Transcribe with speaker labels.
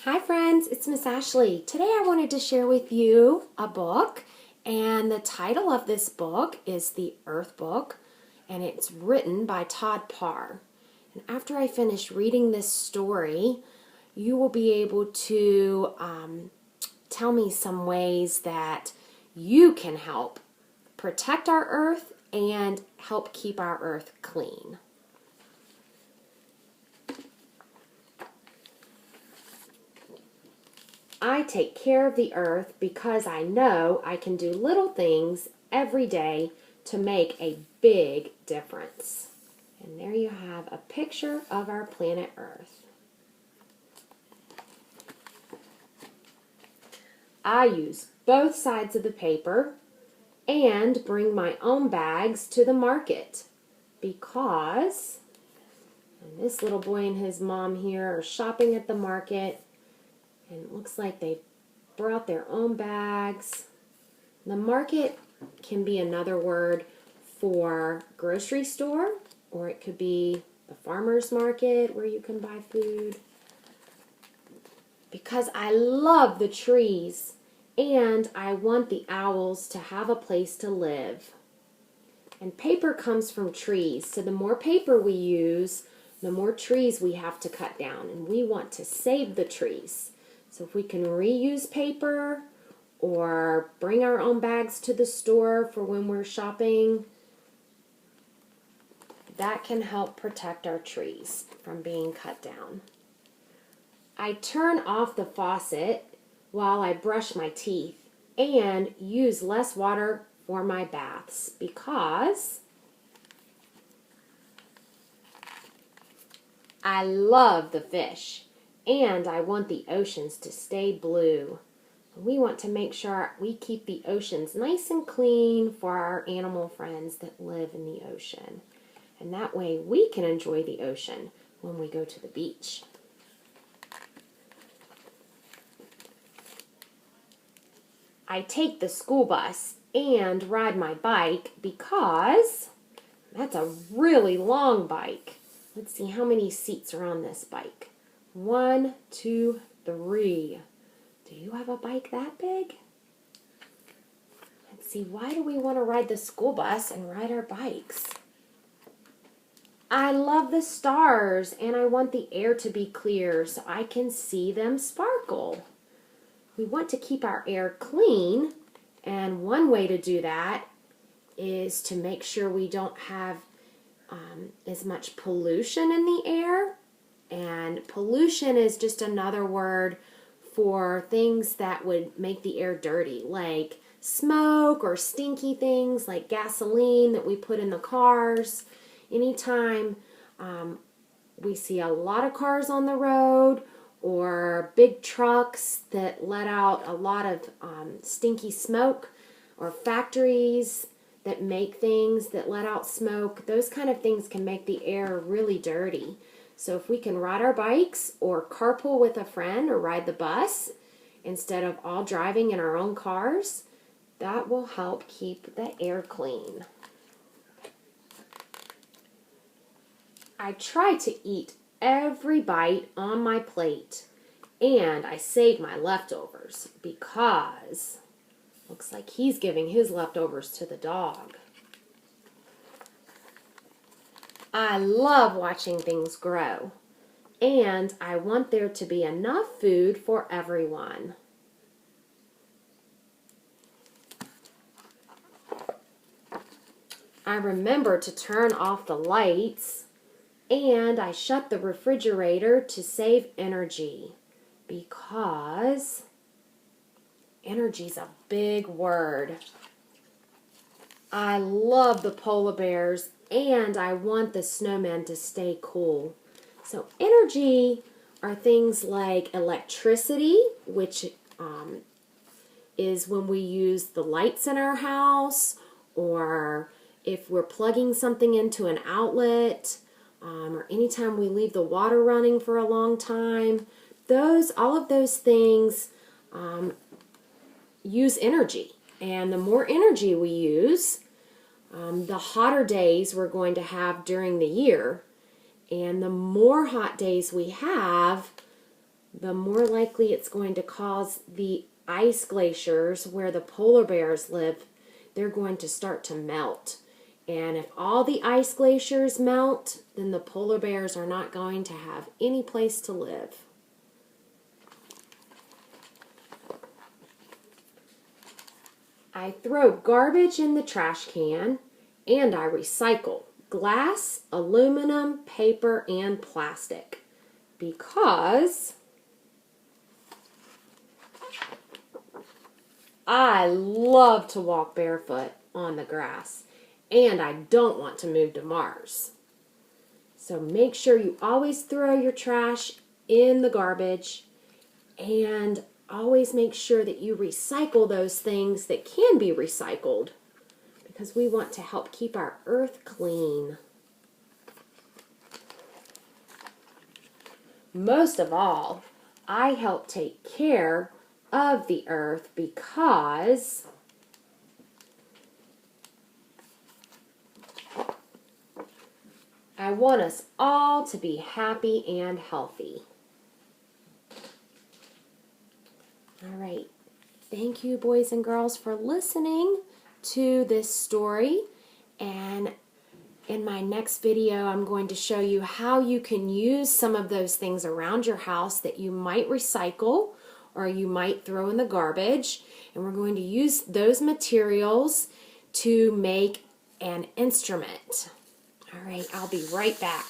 Speaker 1: Hi friends, it's Miss Ashley. Today I wanted to share with you a book, and the title of this book is The Earth Book, and it's written by Todd Parr. And after I finish reading this story, you will be able to tell me some ways that you can help protect our earth and help keep our earth clean. I take care of the earth because I know I can do little things every day to make a big difference. And there you have a picture of our planet Earth. I use both sides of the paper and bring my own bags to the market because this little boy and his mom here are shopping at the market. And it looks like they brought their own bags. The market can be another word for grocery store, or it could be the farmer's market where you can buy food. Because I love the trees and I want the owls to have a place to live. And paper comes from trees, so the more paper we use, the more trees we have to cut down, and we want to save the trees. So if we can reuse paper or bring our own bags to the store for when we're shopping, that can help protect our trees from being cut down. I turn off the faucet while I brush my teeth and use less water for my baths because I love the fish. And I want the oceans to stay blue. We want to make sure we keep the oceans nice and clean for our animal friends that live in the ocean. And that way we can enjoy the ocean when we go to the beach. I take the school bus and ride my bike because that's a really long bike. Let's see how many seats are on this bike. 1, 2, 3. Do you have a bike that big? Let's see, why do we want to ride the school bus and ride our bikes? I love the stars and I want the air to be clear so I can see them sparkle. We want to keep our air clean, and one way to do that is to make sure we don't have as much pollution in the air. And pollution is just another word for things that would make the air dirty, like smoke or stinky things like gasoline that we put in the cars. Anytime we see a lot of cars on the road or big trucks that let out a lot of stinky smoke, or factories that make things that let out smoke, those kind of things can make the air really dirty. So if we can ride our bikes or carpool with a friend or ride the bus instead of all driving in our own cars, that will help keep the air clean. I try to eat every bite on my plate, and I save my leftovers because looks like he's giving his leftovers to the dog. I love watching things grow, and I want there to be enough food for everyone. I remember to turn off the lights, and I shut the refrigerator to save energy because energy's a big word. I love the polar bears, and I want the snowmen to stay cool. So energy are things like electricity, which is when we use the lights in our house, or if we're plugging something into an outlet, or anytime we leave the water running for a long time. All of those things use energy. And the more energy we use, the hotter days we're going to have during the year. And the more hot days we have, the more likely it's going to cause the ice glaciers where the polar bears live, they're going to start to melt. And if all the ice glaciers melt, then the polar bears are not going to have any place to live. I throw garbage in the trash can, and I recycle glass, aluminum, paper, and plastic. Because I love to walk barefoot on the grass, and I don't want to move to Mars. So make sure you always throw your trash in the garbage, and always make sure that you recycle those things that can be recycled, because we want to help keep our earth clean. Most of all, I help take care of the earth because I want us all to be happy and healthy. All right. Thank you, boys and girls, for listening to this story. And in my next video, I'm going to show you how you can use some of those things around your house that you might recycle or you might throw in the garbage. And we're going to use those materials to make an instrument. All right, I'll be right back.